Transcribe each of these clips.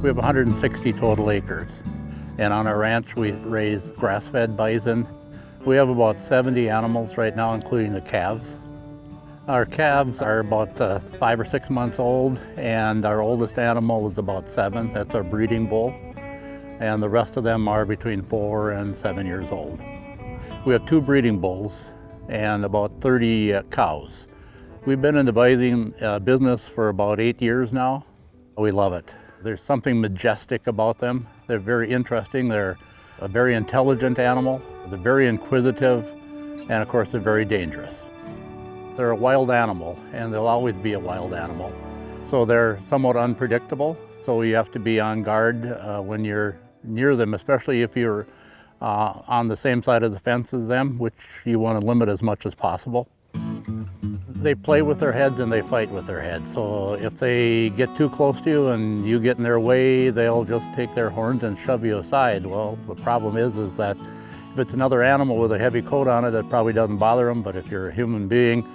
We have 160 total acres. And on our ranch, we raise grass-fed bison. We have about 70 animals right now, including the calves. Our calves are about 5 or 6 months old, and our oldest animal is about 7. That's our breeding bull. And the rest of them are between 4 and 7 years old. We have 2 breeding bulls and about 30 cows. We've been in the bison business for about 8 years now. We love it. There's something majestic about them. They're very interesting. They're a very intelligent animal. They're very inquisitive, and of course, they're very dangerous. They're a wild animal, and they'll always be a wild animal. So they're somewhat unpredictable, so you have to be on guard when you're near them, especially if you're on the same side of the fence as them, which you want to limit as much as possible. They play with their heads and they fight with their heads. So if they get too close to you and you get in their way, they'll just take their horns and shove you aside. Well, the problem is that if it's another animal with a heavy coat on it, that probably doesn't bother them, but if you're a human being,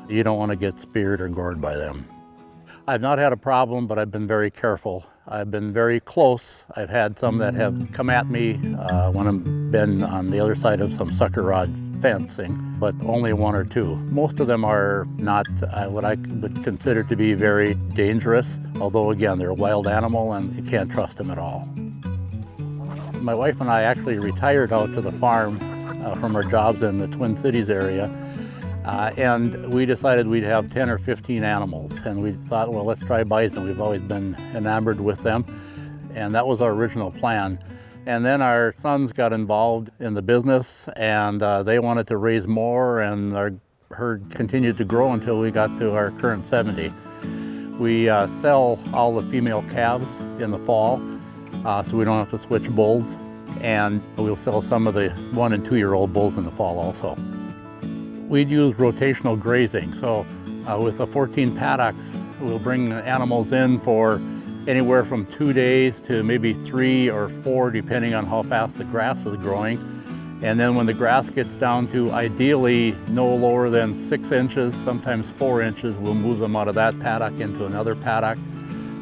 you don't want to get speared or gored by them. I've not had a problem, but I've been very careful. I've been very close. I've had some that have come at me when I've been on the other side of some sucker rod fencing, but only 1 or 2. Most of them are not what I would consider to be very dangerous, although again, they're a wild animal and you can't trust them at all. My wife and I actually retired out to the farm from our jobs in the Twin Cities area. And we decided we'd have 10 or 15 animals, and we thought, well, let's try bison. We've always been enamored with them, and that was our original plan. And then our sons got involved in the business, and they wanted to raise more, and our herd continued to grow until we got to our current 70. We sell all the female calves in the fall, so we don't have to switch bulls, and we'll sell some of the 1 and 2 year old bulls in the fall also. We'd use rotational grazing. So with the 14 paddocks, we'll bring animals in for anywhere from 2 days to maybe 3 or 4, depending on how fast the grass is growing. And then when the grass gets down to ideally no lower than 6 inches, sometimes 4 inches, we'll move them out of that paddock into another paddock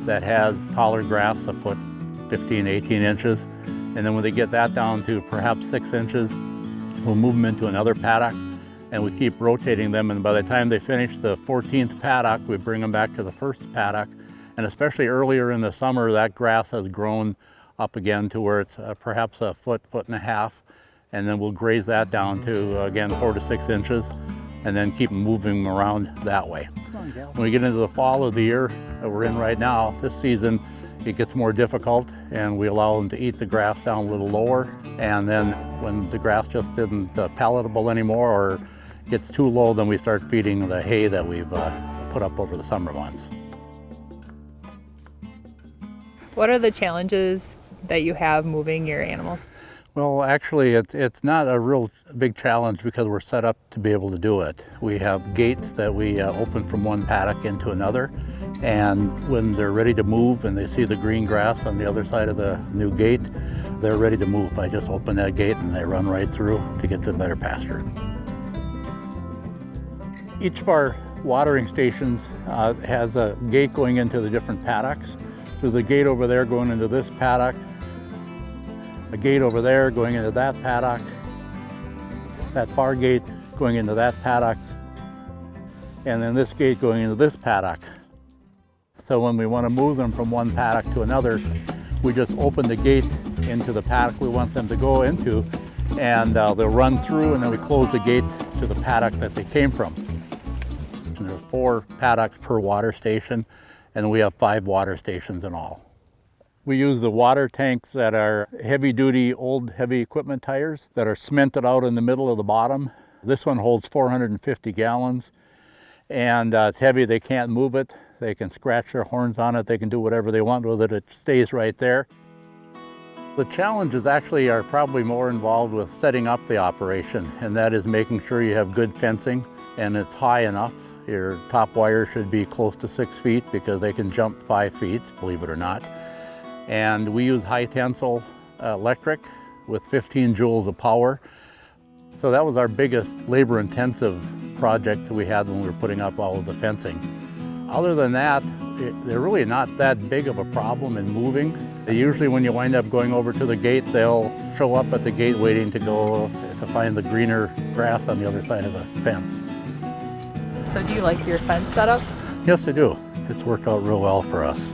that has taller grass, a foot, 15, 18 inches. And then when they get that down to perhaps 6 inches, we'll move them into another paddock. And we keep rotating them, and by the time they finish the 14th paddock, we bring them back to the first paddock. And especially earlier in the summer, that grass has grown up again to where it's perhaps a foot, foot and a half, and then we'll graze that down to, again, 4 to 6 inches, and then keep moving them around that way. When we get into the fall of the year that we're in right now, this season, it gets more difficult, and we allow them to eat the grass down a little lower, and then when the grass just isn't palatable anymore or gets too low, then we start feeding the hay that we've put up over the summer months. What are the challenges that you have moving your animals? Well, actually, it's not a real big challenge because we're set up to be able to do it. We have gates that we open from one paddock into another, and when they're ready to move and they see the green grass on the other side of the new gate, they're ready to move. I just open that gate and they run right through to get to the better pasture. Each of our watering stations has a gate going into the different paddocks. So the gate over there going into this paddock, a gate over there going into that paddock, that far gate going into that paddock, and then this gate going into this paddock. So when we want to move them from one paddock to another, we just open the gate into the paddock we want them to go into, and they'll run through, and then we close the gate to the paddock that they came from. And there's 4 paddocks per water station, and we have 5 water stations in all. We use the water tanks that are heavy-duty, old heavy equipment tires that are cemented out in the middle of the bottom. This one holds 450 gallons, and it's heavy. They can't move it. They can scratch their horns on it. They can do whatever they want with it. It stays right there. The challenges actually are probably more involved with setting up the operation, and that is making sure you have good fencing and it's high enough. Your top wire should be close to 6 feet because they can jump 5 feet, believe it or not. And we use high tensile electric with 15 joules of power. So that was our biggest labor intensive project we had when we were putting up all of the fencing. Other than that, they're really not that big of a problem in moving. Usually when you wind up going over to the gate, they'll show up at the gate waiting to go to find the greener grass on the other side of the fence. So do you like your fence setup? Yes, I do. It's worked out real well for us.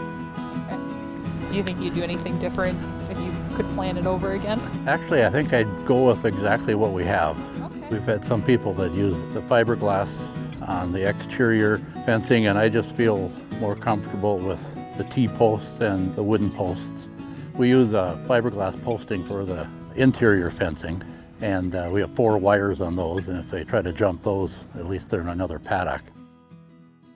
Do you think you'd do anything different if you could plan it over again? Actually, I think I'd go with exactly what we have. Okay. We've had some people that use the fiberglass on the exterior fencing, and I just feel more comfortable with the T-posts and the wooden posts. We use fiberglass posting for the interior fencing, and we have 4 wires on those, and if they try to jump those, at least they're in another paddock.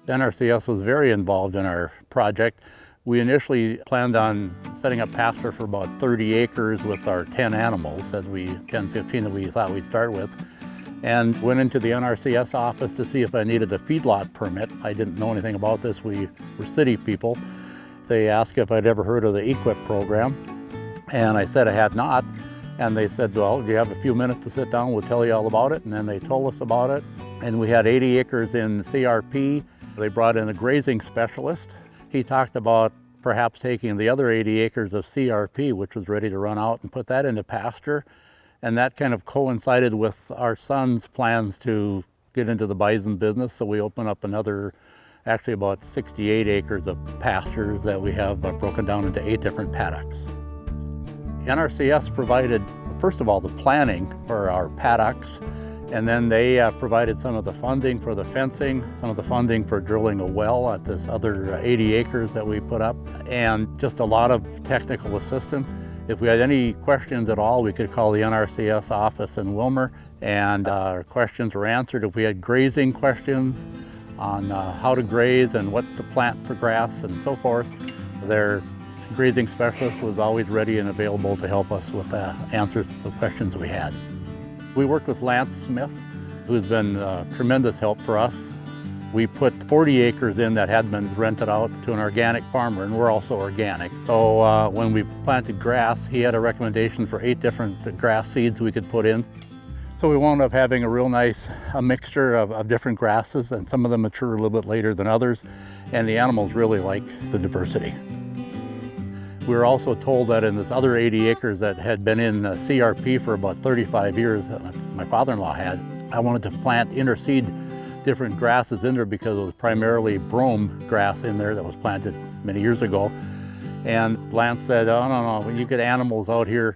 NRCS was very involved in our project. We initially planned on setting up pasture for about 30 acres with our 10 animals, 10, 15 that we thought we'd start with, and went into the NRCS office to see if I needed a feedlot permit. I didn't know anything about this. We were city people. They asked if I'd ever heard of the EQIP program, and I said I had not. And they said, well, do you have a few minutes to sit down? We'll tell you all about it. And then they told us about it. And we had 80 acres in CRP. They brought in a grazing specialist. He talked about perhaps taking the other 80 acres of CRP, which was ready to run out, and put that into pasture. And that kind of coincided with our son's plans to get into the bison business. So we opened up another, actually about 68 acres of pastures that we have broken down into 8 different paddocks. NRCS provided, first of all, the planning for our paddocks, and then they provided some of the funding for the fencing, some of the funding for drilling a well at this other 80 acres that we put up, and just a lot of technical assistance. If we had any questions at all, we could call the NRCS office in Wilmer, and our questions were answered. If we had grazing questions on how to graze and what to plant for grass and so forth, their grazing specialist was always ready and available to help us with the answers to the questions we had. We worked with Lance Smith, who's been a tremendous help for us. We put 40 acres in that had been rented out to an organic farmer, and we're also organic. So when we planted grass, he had a recommendation for 8 different grass seeds we could put in. So we wound up having a real nice mixture of different grasses, and some of them mature a little bit later than others, and the animals really like the diversity. We were also told that in this other 80 acres that had been in CRP for about 35 years, that my father-in-law had, I wanted to plant interseed different grasses in there because it was primarily brome grass in there that was planted many years ago. And Lance said, oh, no, when you get animals out here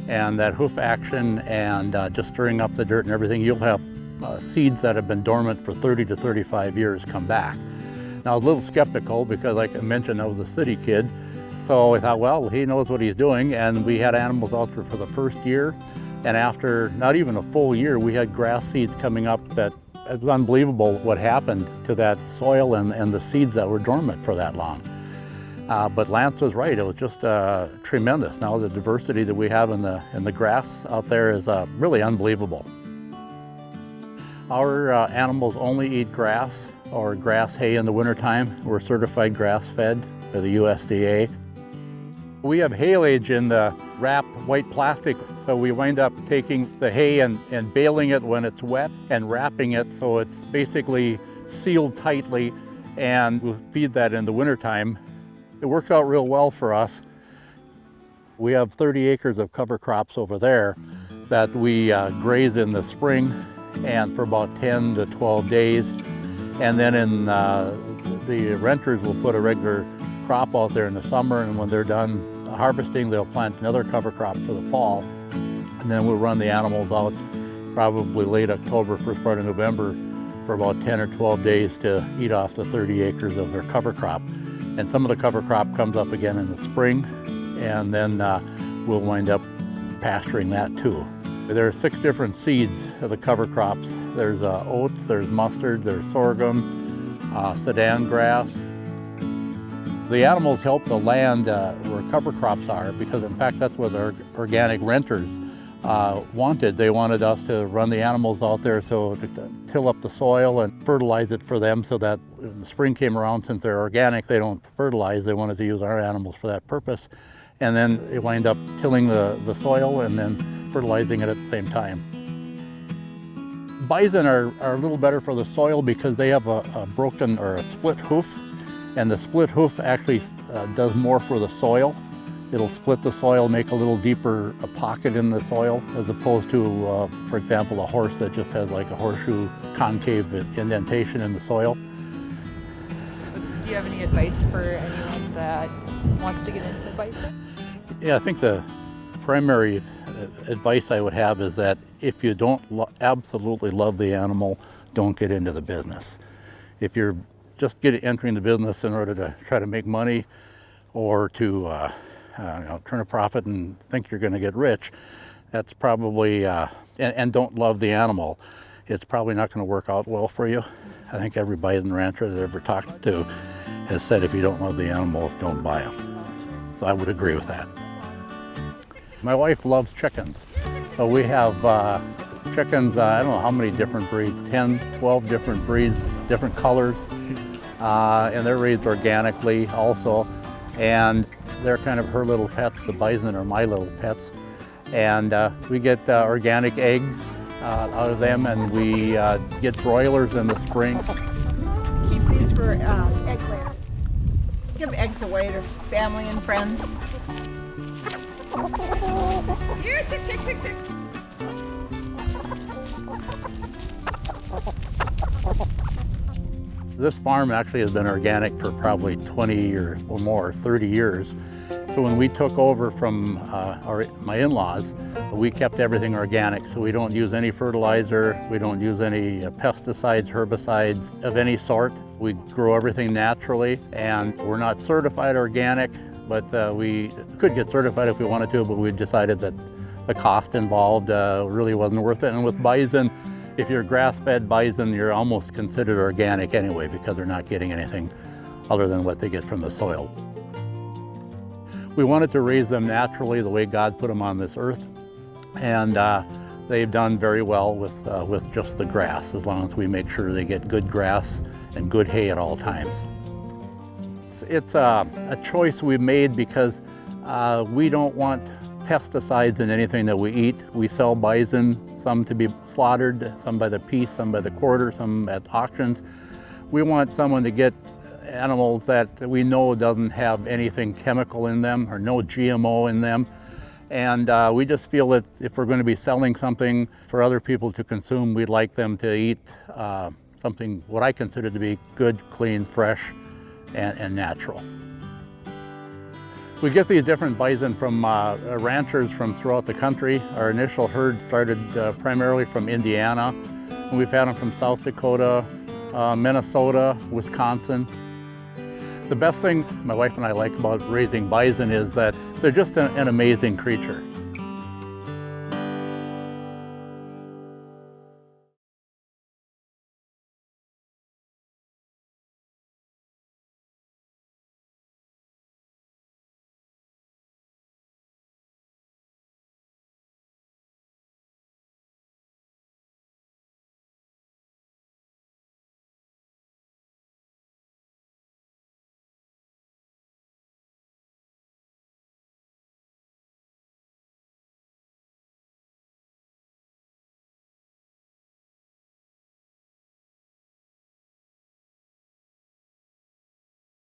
and that hoof action and just stirring up the dirt and everything, you'll have seeds that have been dormant for 30 to 35 years come back. Now I was a little skeptical because, like I mentioned, I was a city kid. So I thought, well, he knows what he's doing, and we had animals out there for the first year, and after not even a full year, we had grass seeds coming up that it was unbelievable what happened to that soil and the seeds that were dormant for that long. But Lance was right, it was just tremendous. Now the diversity that we have in the grass out there is really unbelievable. Our animals only eat grass or grass hay in the wintertime. We're certified grass-fed by the USDA. We have haylage in the wrapped white plastic, so we wind up taking the hay and baling it when it's wet and wrapping it so it's basically sealed tightly, and we'll feed that in the wintertime. It works out real well for us. We have 30 acres of cover crops over there that we graze in the spring and for about 10 to 12 days. And then the renters will put a regular crop out there in the summer, and when they're done harvesting, they'll plant another cover crop for the fall. And then we'll run the animals out probably late October, first part of November for about 10 or 12 days to eat off the 30 acres of their cover crop. And some of the cover crop comes up again in the spring, and then we'll wind up pasturing that too. There are 6 different seeds of the cover crops. There's oats, there's mustard, there's sorghum, Sudan grass. The animals help the land where cover crops are, because in fact that's what our organic renters wanted. They wanted us to run the animals out there so to till up the soil and fertilize it for them, so that when the spring came around, since they're organic, they don't fertilize. They wanted to use our animals for that purpose. And then they wind up tilling the soil and then fertilizing it at the same time. Bison are a little better for the soil because they have a broken or a split hoof. And the split hoof actually does more for the soil. It'll split the soil, make a little deeper pocket in the soil, as opposed to, for example, a horse that just has like a horseshoe concave indentation in the soil. Do you have any advice for anyone that wants to get into bison? Yeah, I think the primary advice I would have is that if you don't absolutely love the animal, don't get into the business. If you're just entering the business in order to try to make money or to turn a profit and think you're going to get rich, that's probably, and don't love the animal, it's probably not going to work out well for you. I think every bison rancher that I've ever talked to has said if you don't love the animal, don't buy them. So I would agree with that. My wife loves chickens. So we have chickens, I don't know how many different breeds, 10, 12 different breeds, different colors. And they're raised organically also. And they're kind of her little pets. The bison are my little pets. And we get organic eggs out of them, and we get broilers in the spring. Keep these for egg laying. Give eggs away to family and friends. Here, tick, tick, tick, tick. This farm actually has been organic for probably 20 or more, 30 years. So when we took over from my in-laws, we kept everything organic. So we don't use any fertilizer, we don't use any pesticides, herbicides of any sort. We grow everything naturally, and we're not certified organic, but we could get certified if we wanted to, but we decided that the cost involved really wasn't worth it. And with bison, if you're grass-fed bison, you're almost considered organic anyway, because they're not getting anything other than what they get from the soil. We wanted to raise them naturally the way God put them on this earth, and they've done very well with just the grass, as long as we make sure they get good grass and good hay at all times. It's a choice we've made because we don't want pesticides in anything that we eat. We sell bison, some to be slaughtered, some by the piece, some by the quarter, some at auctions. We want someone to get animals that we know doesn't have anything chemical in them or no GMO in them. And we just feel that if we're going to be selling something for other people to consume, we'd like them to eat something what I consider to be good, clean, fresh, and natural. We get these different bison from ranchers from throughout the country. Our initial herd started primarily from Indiana, and we've had them from South Dakota, Minnesota, Wisconsin. The best thing my wife and I like about raising bison is that they're just an amazing creature.